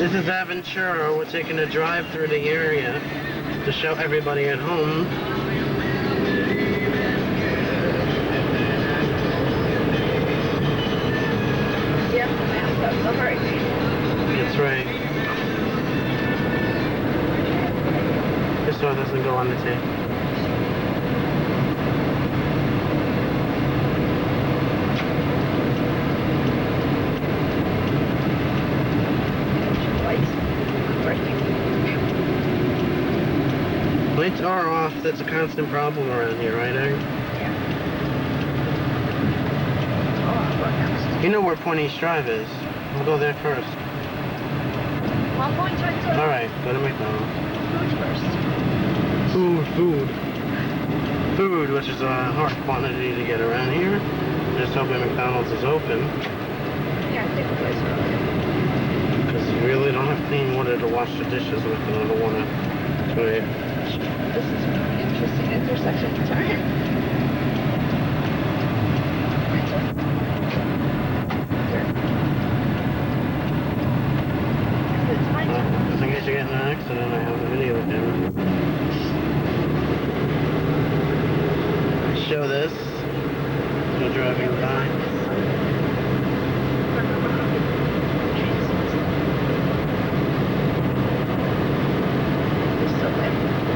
This is Aventura. We're taking a drive through the area to show everybody at home. Yeah, the hurricane. That's right. This one doesn't go on the tape. Lights are off. That's a constant problem around here, right, Egg? Yeah. Oh, what next? You know where Point East Drive is. We'll go there first. Well, I'm going to Alright, go to McDonald's. food first. Food, which is a hard quantity to get around here. Just hoping McDonald's is open. Yeah, I think the place earlier. Because you really don't have clean water to wash the dishes with, and I don't want to. Right. This is a really interesting intersection to turn. It's my turn. Just in case you get in an accident, I have a video camera. Show this. You're driving by.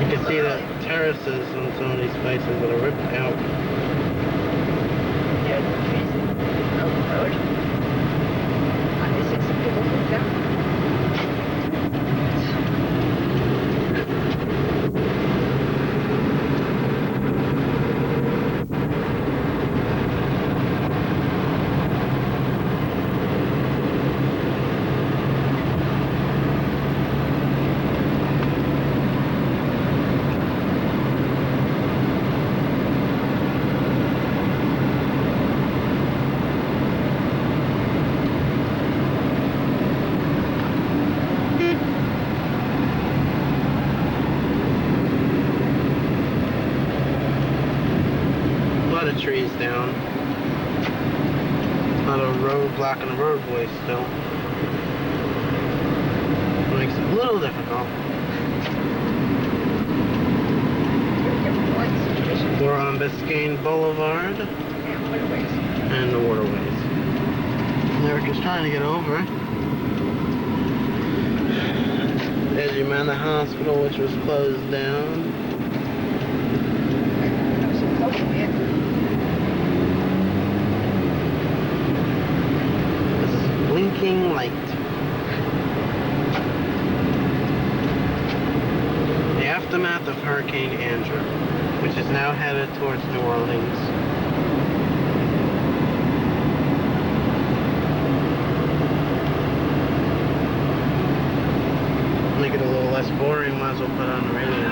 You can see the terraces on some of these places that are ripped out. Yeah, the trees in the road. I'm missing some people moved down. Trees down. Not a road blocking the roadway still. Makes it a little difficult. We're on Biscayne Boulevard and the waterways. Eric is trying to get over. There's Humana Hospital, which was closed down. Blinking light. The aftermath of Hurricane Andrew, which is now headed towards New Orleans. Make it a little less boring, might as well put on the radio.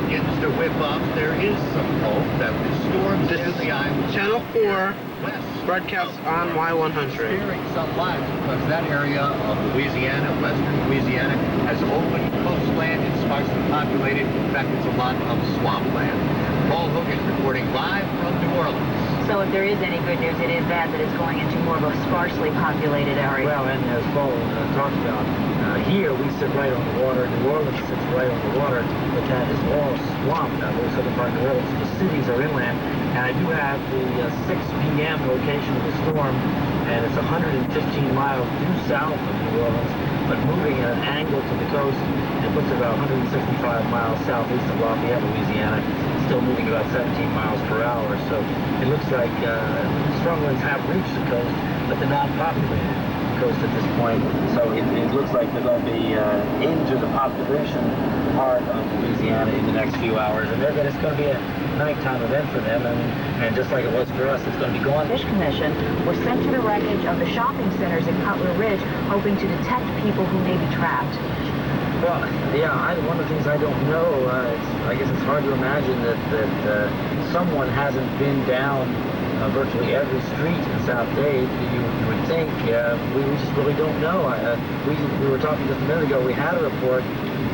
Begins to whip up. There is some hope that the storms This in is the island Channel 4. west Broadcast on Y100. sparing some lives because that area of Louisiana, western Louisiana, has open coastland. It's sparsely populated. In fact, it's a lot of swampland. Paul Hook is reporting live from New Orleans. So if there is any good news, it is that it's going into more of a sparsely populated area. Well, and as Paul talked about, here we sit right on the water. New Orleans sits right on the water, but that is all swamped. The southern part of New Orleans, the cities are inland. And I do have the 6 p.m. location of the storm, and it's 115 miles due south of New Orleans, but moving at an angle to the coast. It puts it about 165 miles southeast of Lafayette, Louisiana, still moving about 17 miles per hour. So it looks like strong winds have reached the coast, but they're not populated coast at this point. So it looks like they're going to be into the population part of Louisiana in the next few hours, and it's going to be a nighttime event for them, and just like it was for us, it's going to be gone. The Fish Commission was sent to the wreckage of the shopping centers in Cutler Ridge, hoping to detect people who may be trapped. Well, yeah, one of the things I don't know, I guess it's hard to imagine that someone hasn't been down virtually every street in South Dade. You would think. We just really don't know. We were talking just a minute ago. We had a report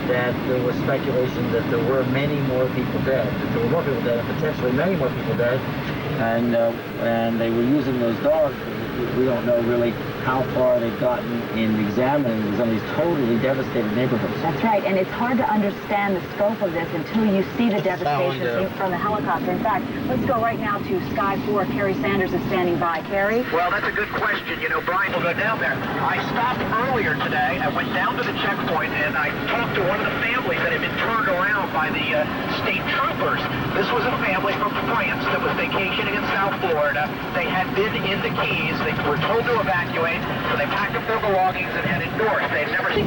that there was speculation that there were many more people dead. That there were more people dead, and potentially many more people dead. And they were using those dogs. We don't know really how far they've gotten in examining some of these totally devastated neighborhoods. That's right, and it's hard to understand the scope of this until you see the devastation seen from the helicopter. In fact, let's go right now to Sky 4. Carrie Sanders is standing by. Carrie? Well, that's a good question. You know, Brian will go down there. I stopped earlier today. I went down to the checkpoint, and I talked to one of the families that had been turned around by the state troopers. This was a family from France that was vacationing in South Florida. They had been in the Keys. They were told to evacuate, so they packed up their belongings and headed north. They've never seen...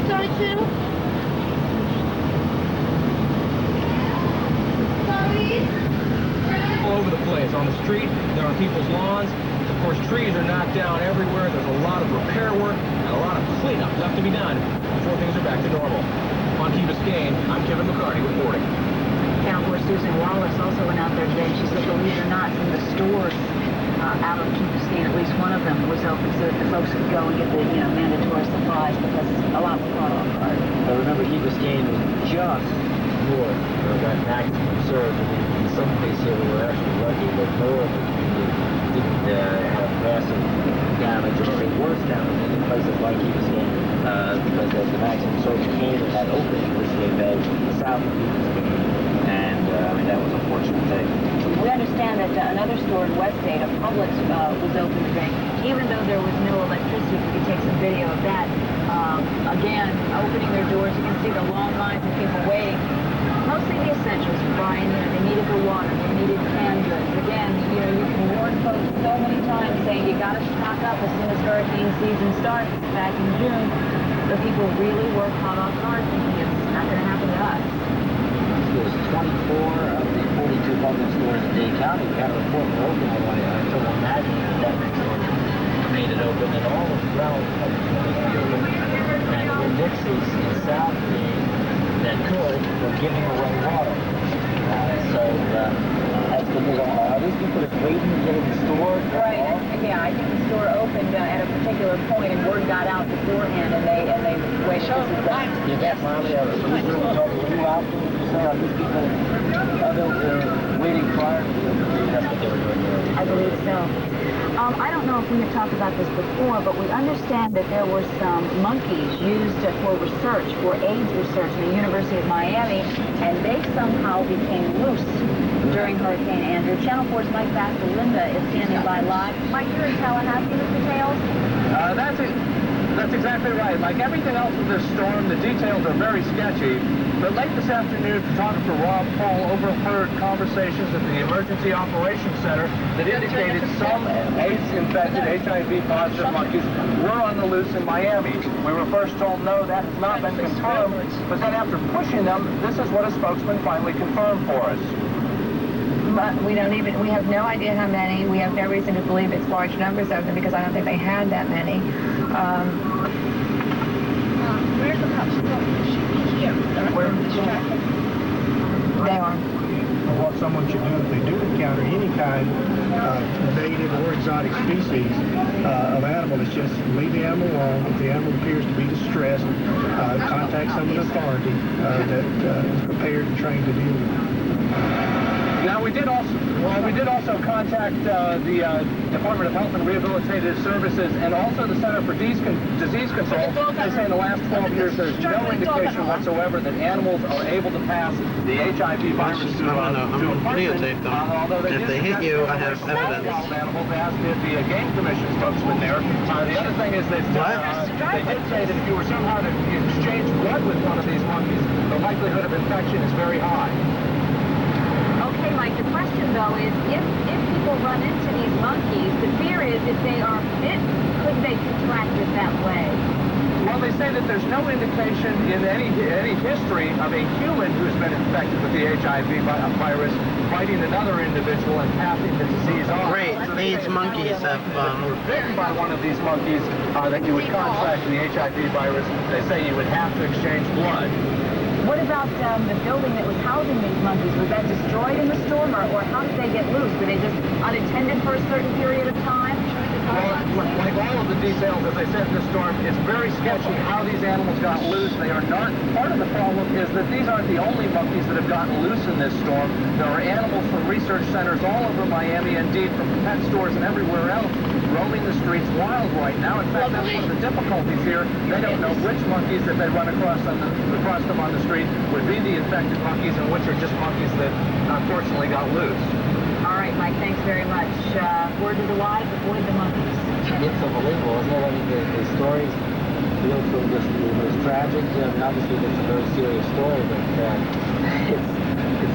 All over the place. On the street, they're on people's lawns. Of course, trees are knocked down everywhere. There's a lot of repair work and a lot of cleanup left to be done before things are back to normal. On Key Biscayne, I'm Kevin McCarty reporting. Town Susan Wallace also went out there today, and she said, believe it or not, some of the stores out of Key Biscayne, at least one of them, was open so that the folks could go and get the mandatory supplies because a lot was caught off guard. But remember, Key Biscayne was just north of that maximum surge. I mean, in some cases here we were actually lucky that more of the community didn't have massive damage or any worse damage in places like Key Biscayne because the maximum surge came in that opening Biscayne Bay south of Key Biscayne. And I mean, that was a fortunate thing. We understand that another store in Westgate, a Publix, was open today. Even though there was no electricity, we could take some video of that. Again, opening their doors, you can see the long lines of people waiting. Mostly the essentials, Brian. They needed the water, they needed canned goods. Again, you can warn folks so many times saying you got to stock up as soon as hurricane season starts back in June. But people really were caught off guard thinking it's not going to happen to us. There's 24 of the 42 Publix stores in Dade County. We had a report were open, although I don't imagine that many stores made it open, and all of the ground Publix stores were open. And the Dixie's in South Dade that could were giving away water. That's the news. Are these people just waiting to get in the store? Right. Yeah, I think the store opened at a particular point, and word got out beforehand, and they waited. You got Molly, are you out there? Are these people waiting prior to the opening? That's what they were doing there. I believe so. I don't know if we had talked about this before, but we understand that there were some monkeys used for research, for AIDS research in the University of Miami, and they somehow became loose during Hurricane Andrew. Channel 4's Mike Linda is standing by live. Mike, you're in Tallahassee with details? That's exactly right. Like everything else with this storm, the details are very sketchy. But late this afternoon, photographer Rob Paul overheard conversations at the Emergency Operations Center that indicated some AIDS-infected, HIV-positive monkeys were on the loose in Miami. We were first told no, that has not been confirmed. But then after pushing them, this is what a spokesman finally confirmed for us. But we have no idea how many. We have no reason to believe it's large numbers of them because I don't think they had that many. Where's the cops? Here. They are. What someone should do if they do encounter any kind of native or exotic species of animal is just leave the animal alone. If the animal appears to be distressed, contact someone authority that is prepared and trained to deal with it. Now, we did also contact the Department of Health and Rehabilitative Services and also the Center for Disease Control. They say in the last 12 years there's no indication whatsoever that animals are able to pass the HIV virus to a person. Videotape them. If they hit you, I have evidence. Animals asked the Game Commission spokesman there. The other thing is that they did say that if you were somehow to exchange blood with one of these monkeys, the likelihood of infection is very high. Okay, Mike, the question, though, is if people run into these monkeys, the fear is if they are bit, could they contract it that way? Well, they say that there's no indication in any history of a human who's been infected with the HIV virus biting another individual and passing the disease on. Great. AIDS monkeys have... bitten by one of these monkeys that you would contract the HIV virus. They say you would have to exchange blood. What about the building that was housing these monkeys? Was that destroyed in the storm, or how did they get loose? Were they just unattended for a certain period of time? Well, like all of the details, as I said in the storm, it's very sketchy how these animals got loose. They are not... Part of the problem is that these aren't the only monkeys that have gotten loose in this storm. There are animals from research centers all over Miami, indeed from pet stores and everywhere else roaming the streets wild right now. In fact, that's one of the difficulties here. They don't know which monkeys that they run across them on the street would be the infected monkeys and which are just monkeys that unfortunately got loose. All right, Mike, thanks very much. Word to the wise, avoid the monkeys. It's unbelievable, isn't it? I mean, the stories feel so just it's tragic. I mean, obviously, it's a very serious story, but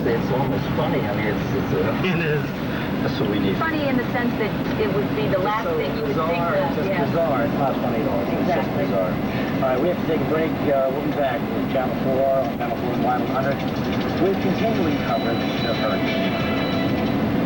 it's almost funny. I mean, It is. that's what we need. Funny in the sense that it would be the last thing you would think bizarre. of. It's just Yeah. bizarre. It's not funny at all. It's just Exactly. bizarre. All right, we have to take a break. We'll be back with Channel 4 on Channel 4 and Y100 with continuing coverage of hurricane.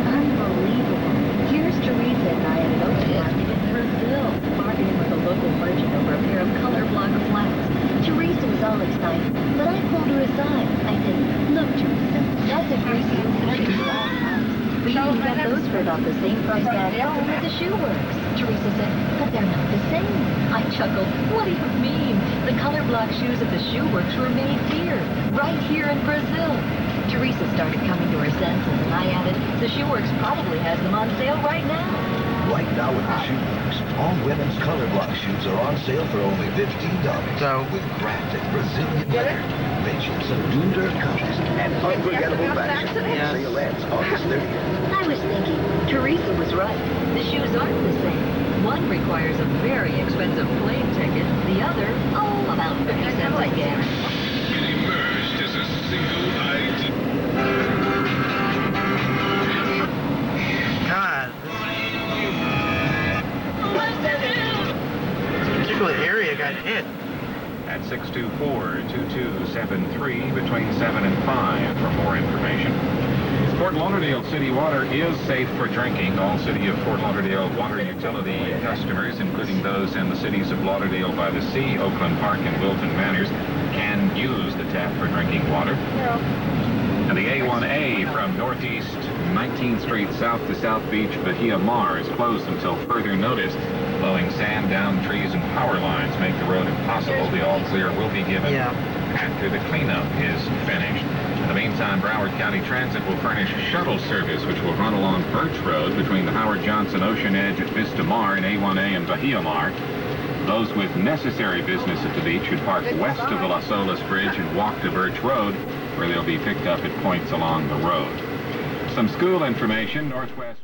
Unbelievable. Here's Teresa and I at an open market in Brazil, bargaining with a local merchant over a pair of color block flats. Teresa was all excited, but I pulled her aside. I said, look, Teresa, that's a greasy old-fashioned flat house. But you can get those for about the same price back home at the shoe works. Teresa said, but they're not the same. I chuckled, what do you mean? The color block shoes at the shoe works were made here, right here in Brazil. Teresa started coming to her senses, and I added, the shoe works probably has them on sale right now. Right now at the Shoe Works, all women's color block shoes are on sale for only $15. So- with grafted Brazilian leather, features of Dunder colors, and unforgettable fashion. Yes. Sale ends August 30th. I was thinking, Teresa was right. The shoes aren't the same. One requires a very expensive plane ticket. The other, about 50 cents, I guess. Emerged as a single item. God. This particular area got hit. At 624-2273 between 7 and 5 for more information. Fort Lauderdale City Water is safe for drinking. All City of Fort Lauderdale water utility customers, including those in the cities of Lauderdale by the Sea, Oakland Park, and Wilton Manors, can use the tap for drinking water. And the A1A from Northeast 19th Street south to South Beach, Bahia Mar is closed until further notice. Blowing sand down trees and power lines make the road impossible. The all clear will be given after the cleanup is finished. In the meantime, Broward County Transit will furnish shuttle service, which will run along Birch Road between the Howard Johnson Ocean Edge at Vista Mar and A1A and Bahia Mar. Those with necessary business at the beach should park west of the Las Olas Bridge and walk to Birch Road, where they'll be picked up at points along the road. Some school information, Northwest...